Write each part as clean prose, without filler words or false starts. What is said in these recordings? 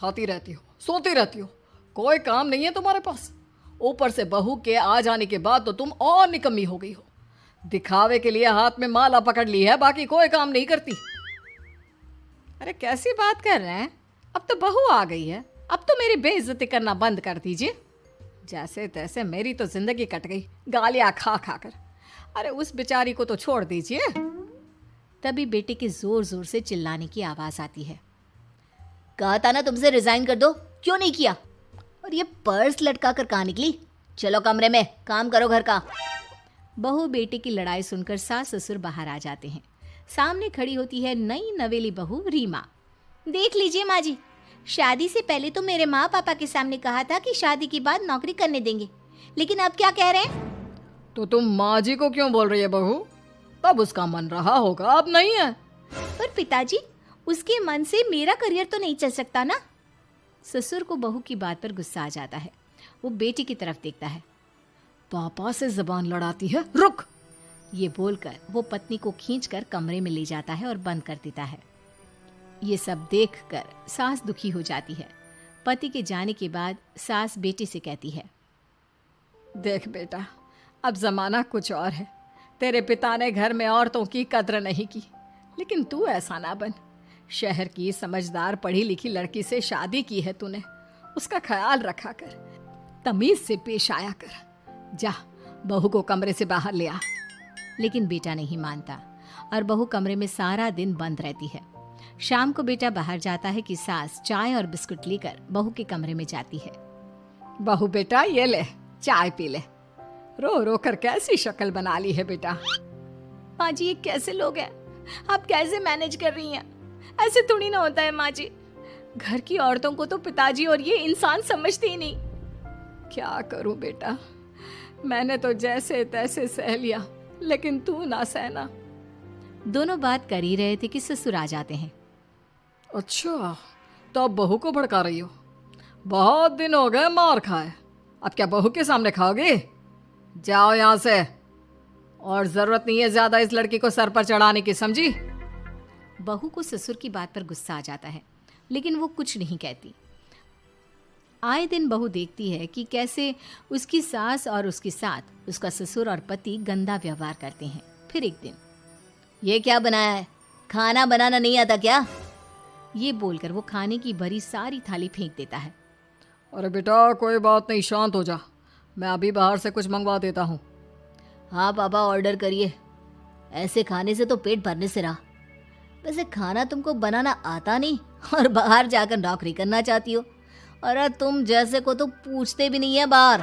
खाती रहती हो, सोती रहती हो, कोई काम नहीं है तुम्हारे पास। ऊपर से बहू के आ जाने के बाद तो तुम और निकम्मी हो गई हो। दिखावे के लिए हाथ में माला पकड़ ली है, बाकी कोई काम नहीं करती। अरे कैसी बात कर रहे हैं? अब तो बहू आ गई है, अब तो मेरी बेइज्जती करना बंद कर दीजिए। जैसे तैसे मेरी तो जिंदगी कट गई गालियां खा खा कर। अरे उस बेचारी को तो छोड़ दीजिए। तभी बेटे के जोर जोर से चिल्लाने की आवाज आती है। कहा था ना तुमसे रिजाइन कर दो, क्यों नहीं किया? और ये पर्स लटका कर कहाँ निकली? चलो कमरे में काम करो घर का। बहू बेटे की लड़ाई सुनकर सास ससुर बाहर आ जाते हैं। सामने खड़ी होती है नई नवेली बहू रीमा। देख लीजिए माँ जी, शादी से पहले तो मेरे माँ पापा के सामने कहा था कि शादी के बाद नौकरी करने देंगे, लेकिन अब क्या कह रहे हैं? तो तुम माँ जी को क्यों बोल रही है बहू? तब उसका मन रहा होगा, अब नहीं है। पर पिताजी, उसके मन से मेरा करियर तो नहीं चल सकता ना। ससुर को बहू की बात पर गुस्सा आ जाता है। वो बेटी की तरफ देखता है। पापा से जबान लड़ाती है, रुक। ये बोलकर वो पत्नी को खींचकर कमरे में ले जाता है और बंद कर देता है। ये सब देखकर सास दुखी हो जाती है। पति के जाने के बाद सास बेटी से कहती है, देख बेटा, अब जमाना कुछ और है। तेरे पिता ने घर में औरतों की कद्र नहीं की, लेकिन तू ऐसा ना बन। शहर की समझदार पढ़ी लिखी लड़की से शादी की है तूने, उसका ख्याल रखा कर, तमीज से पेश आया कर। जा, बहू को कमरे से बाहर ले आ। लेकिन बेटा नहीं मानता और बहू कमरे में सारा दिन बंद रहती है। शाम को बेटा बाहर जाता है कि सास चाय और बिस्कुट लेकर बहू के कमरे में जाती है। बहू बेटा ये ले, चाय पी ले। रो रो कर कैसी शक्ल बना ली है बेटा। माँ जी, ये कैसे लोग हैं? आप कैसे मैनेज कर रही हैं? ऐसे थोड़ी ना होता है माँ जी। घर की औरतों को तो पिताजी और ये इंसान समझते ही नहीं। क्या करूं बेटा, मैंने तो जैसे तैसे सह लिया, लेकिन तू ना सहना। दोनों बात कर ही रहे थे कि ससुर आ जाते हैं। अच्छा, तो अब बहू को भड़का रही हो? बहुत दिन हो गए मार खाए, अब क्या बहू के सामने खाओगे? जाओ यहाँ से, और जरूरत नहीं है ज्यादा इस लड़की को सर पर चढ़ाने की, समझी? बहू को ससुर की बात पर गुस्सा आ जाता है, लेकिन वो कुछ नहीं कहती। आए दिन बहू देखती है कि कैसे उसकी सास और उसके साथ उसका ससुर और पति गंदा व्यवहार करते हैं। फिर एक दिन, ये क्या बनाया है? खाना बनाना नहीं आता क्या? ये बोलकर वो खाने की भरी सारी थाली फेंक देता है। अरे बेटा कोई बात नहीं, शांत हो जा, मैं अभी बाहर से कुछ मंगवा देता हूँ। हाँ पापा, ऑर्डर करिए। ऐसे खाने से तो पेट भरने से रहा। वैसे खाना तुमको बनाना आता नहीं और बाहर जाकर नौकरी करना चाहती हो। अरे तुम जैसे को तो पूछते भी नहीं है बाहर।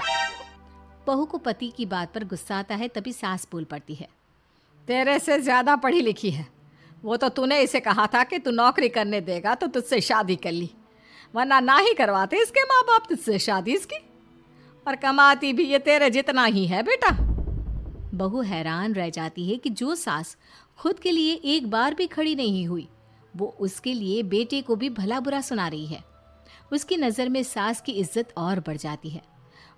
बहू को पति की बात पर गुस्सा आता है, तभी सास बोल पड़ती है। तेरे से ज्यादा पढ़ी लिखी है, वो तो तूने इसे कहा था कि तू नौकरी करने देगा तो तुझसे शादी कर ली, वरना ना ही करवाते इसके माँ बाप तुझसे शादी इसकी। और कमाती भी ये तेरे जितना ही है बेटा। बहू हैरान रह जाती है कि जो सास खुद के लिए एक बार भी खड़ी नहीं हुई, वो उसके लिए बेटे को भी भला बुरा सुना रही है। उसकी नज़र में सास की इज्जत और बढ़ जाती है।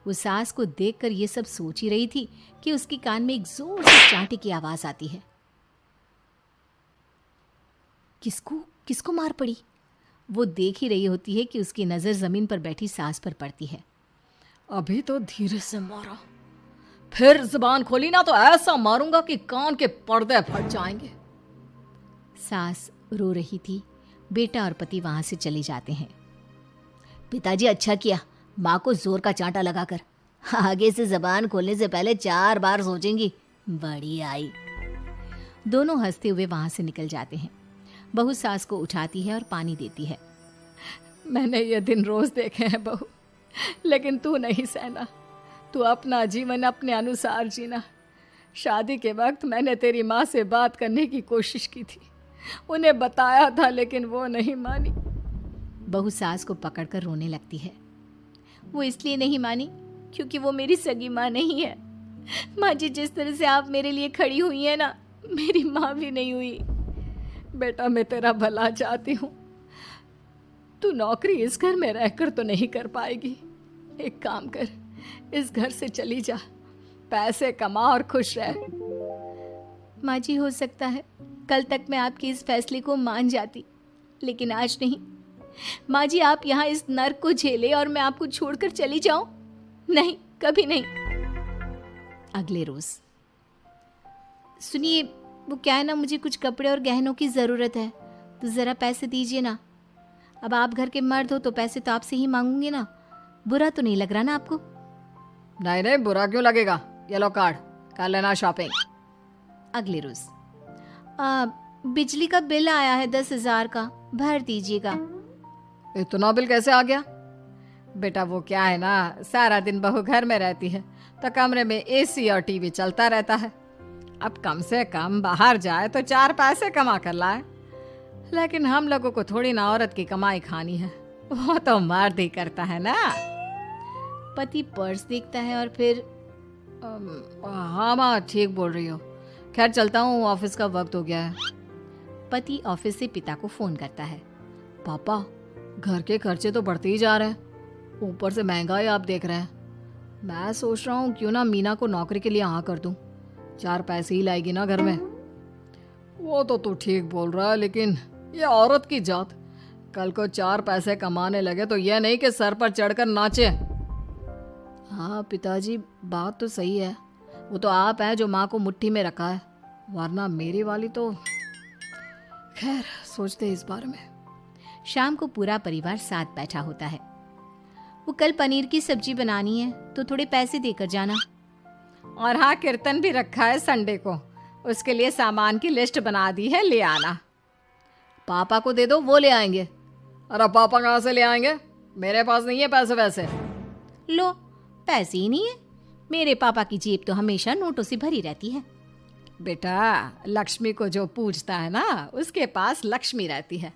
वो सास को देखकर ये सब सोच ही रही थी कि उसके कान में एक जोर से चांटे की आवाज आती है। किसको किसको मार पड़ी? वो देख ही रही होती है कि उसकी नज़र जमीन पर बैठी सास पर पड़ती है। अभी तो धीरे से मारा, फिर जुबान खोली ना तो ऐसा मारूंगा कि कान के पर्दे फट जाएंगे। सास रो रही थी। बेटा और पति वहां से चले जाते हैं। पिताजी अच्छा किया माँ को जोर का चांटा लगाकर, आगे से जबान खोलने से पहले 4 बार सोचेंगी। बड़ी आई। दोनों हंसते हुए वहां से निकल जाते हैं। बहू सास को उठाती है और पानी देती है। मैंने ये दिन रोज देखे हैं बहू, लेकिन तू नहीं सहना। तू अपना जीवन अपने अनुसार जीना। शादी के वक्त मैंने तेरी माँ से बात करने की कोशिश की थी, उन्हें बताया था, लेकिन वो नहीं मानी। बहू सास को पकड़कर रोने लगती है। वो इसलिए नहीं मानी क्योंकि वो मेरी सगी माँ नहीं है। माँ जी, जिस तरह से आप मेरे लिए खड़ी हुई है ना, मेरी माँ भी नहीं हुई। बेटा मैं तेरा भला चाहती हूँ, तू नौकरी इस घर में रहकर तो नहीं कर पाएगी। एक काम कर, इस घर से चली जा, पैसे कमा और खुश रह। माँ जी, हो सकता है कल तक मैं आपके इस फैसले को मान जाती, लेकिन आज नहीं। माँ जी आप यहाँ इस नर्क को झेले और मैं आपको छोड़कर चली जाऊं? नहीं, कभी नहीं। अगले रोज, सुनिए वो क्या है ना, मुझे कुछ कपड़े और गहनों की ज़रूरत है, तो ज़रा पैसे दीजिए ना। अब आप घर के मर्द हो तो पैसे तो आपसे ही मांगूंगी ना, बुरा तो नहीं लग रहा ना आपको? नहीं नहीं, बुरा क्यों लगेगा, ये लो कार्ड, कर लेना शॉपिंग। अगले रोज, बिजली का बिल आया है 10,000 का, भर दीजिएगा। इतना बिल कैसे आ गया? बेटा वो क्या है ना, सारा दिन बहू घर में रहती है तो कमरे में एसी और टीवी चलता रहता है। अब कम से कम बाहर जाए तो 4 पैसे कमा कर लाए, लेकिन हम लोगों को थोड़ी ना औरत की कमाई खानी है, वो तो मर्द ही करता है ना। पति पर्स देखता है और फिर हाँ माँ ठीक बोल रही हो, खैर चलता हूँ, ऑफिस का वक्त हो गया है। पति ऑफिस से पिता को फोन करता है। पापा घर के खर्चे तो बढ़ते ही जा रहे हैं, ऊपर से महंगाई आप देख रहे हैं। मैं सोच रहा हूँ क्यों ना मीना को नौकरी के लिए हाँ कर दूँ, 4 पैसे ही लाएगी ना घर में। वो तो तू ठीक बोल रहा है, लेकिन ये औरत की जात, कल को 4 पैसे कमाने लगे तो यह नहीं कि सर पर चढ़कर नाचे। हाँ पिताजी बात तो सही है, वो तो आप हैं जो माँ को मुट्ठी में रखा है, वरना मेरी वाली तो। खैर सोचते इस बारे में। शाम को पूरा परिवार साथ बैठा होता है। वो कल पनीर की सब्जी बनानी है तो थोड़े पैसे देकर जाना। और हाँ कीर्तन भी रखा है संडे को, उसके लिए सामान की लिस्ट बना दी है, ले आना। पापा को दे दो, वो ले आएंगे। अरे पापा कहाँ से ले आएंगे, मेरे पास नहीं है पैसे वैसे। लो पैसे ही नहीं है, मेरे पापा की जेब तो हमेशा नोटों से भरी रहती है। बेटा लक्ष्मी को जो पूजता है ना, उसके पास लक्ष्मी रहती है।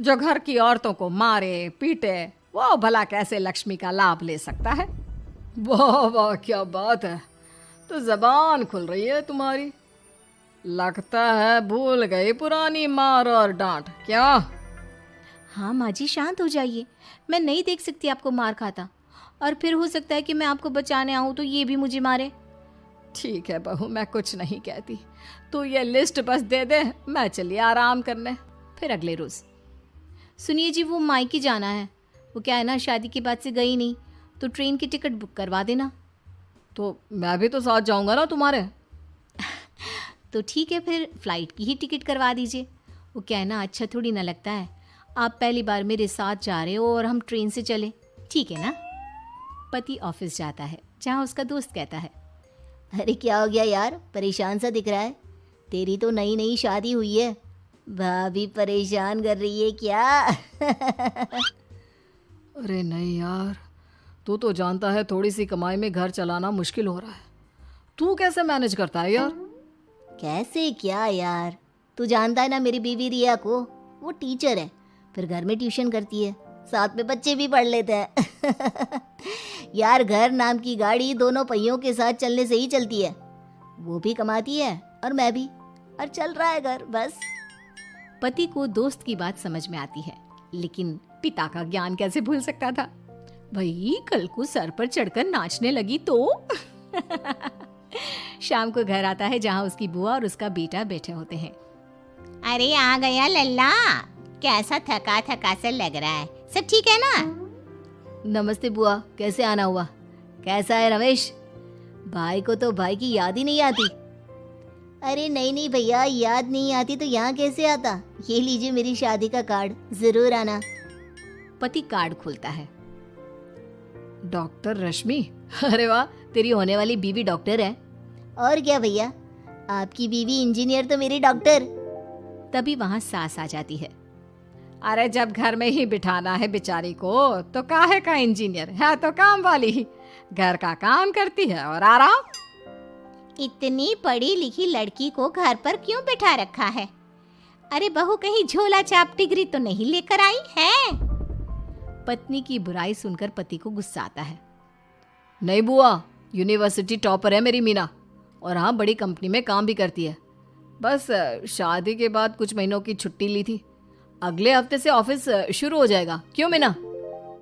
जो घर की औरतों को मारे पीटे, वो भला कैसे लक्ष्मी का लाभ ले सकता है। वाह वाह क्या बात है, तो जबान खुल रही है तुम्हारी। लगता है भूल गई पुरानी मार और डांट क्या? हाँ माँ जी शांत हो जाइए, मैं नहीं देख सकती आपको मार खाता, और फिर हो सकता है कि मैं आपको बचाने आऊँ तो ये भी मुझे मारे। ठीक है बहू, मैं कुछ नहीं कहती, तू ये लिस्ट बस दे दे, मैं चलिए आराम करने। फिर अगले रोज, सुनिए जी वो मायके जाना है, वो क्या है ना शादी के बाद से गई नहीं, तो ट्रेन की टिकट बुक करवा देना। तो मैं भी तो साथ जाऊंगा ना तुम्हारे। तो ठीक है फिर फ्लाइट की ही टिकट करवा दीजिए। वो क्या है ना अच्छा थोड़ी ना लगता है, आप पहली बार मेरे साथ जा रहे हो और हम ट्रेन से चले, ठीक है ना? पति ऑफिस जाता है जहाँ उसका दोस्त कहता है, अरे क्या हो गया यार, परेशान सा दिख रहा है, तेरी तो नई नई शादी हुई है, भाभी परेशान कर रही है क्या? अरे नहीं यार, तू तो जानता है थोड़ी सी कमाई में घर चलाना मुश्किल हो रहा है, तू कैसे मैनेज करता है यार? कैसे क्या यार, तू जानता है ना मेरी बीवी रिया को, वो टीचर है, फिर घर में ट्यूशन करती है, साथ में बच्चे भी पढ़ लेते हैं। यार घर नाम की गाड़ी दोनों पहियों के साथ चलने से ही चलती है, वो भी कमाती है और मैं भी, और चल रहा है घर बस। पति को दोस्त की बात समझ में आती है, लेकिन पिता का ज्ञान कैसे भूल सकता था? भाई कल को सर पर चढ़कर नाचने लगी तो। शाम को घर आता है जहाँ उसकी बुआ और उसका बेटा बैठे होते हैं। अरे आ गया लल्ला, कैसा थका थका सा लग रहा है, सब ठीक है ना? नमस्ते बुआ, कैसे आना हुआ? कैसा है रमेश? भाई को तो भाई की याद ही नहीं आती। अरे नहीं नहीं भैया, याद नहीं आती तो यहाँ कैसे आता, ये लीजिए मेरी शादी का कार्ड, जरूर आना। पति कार्ड खोलता है। डॉक्टर रश्मि, अरे वाह, तेरी होने वाली बीवी डॉक्टर है। और क्या भैया, आपकी बीवी इंजीनियर तो मेरी डॉक्टर। तभी वहाँ सास आ जाती है। अरे जब घर में ही बिठाना है बेचारी को तो काहे का इंजीनियर है, तो काम वाली ही, घर का काम करती है और आराम। इतनी पढ़ी लिखी लड़की को घर पर क्यों बिठा रखा है? अरे बहू कहीं झोला छाप डिग्री तो नहीं लेकर आई है? पत्नी की बुराई सुनकर पति को गुस्सा आता है। नहीं बुआ, यूनिवर्सिटी टॉपर है मेरी मीना, और हाँ बड़ी कंपनी में काम भी करती है। बस शादी के बाद कुछ महीनों की छुट्टी ली थी, अगले हफ्ते से ऑफिस शुरू हो जाएगा। क्यों मीना?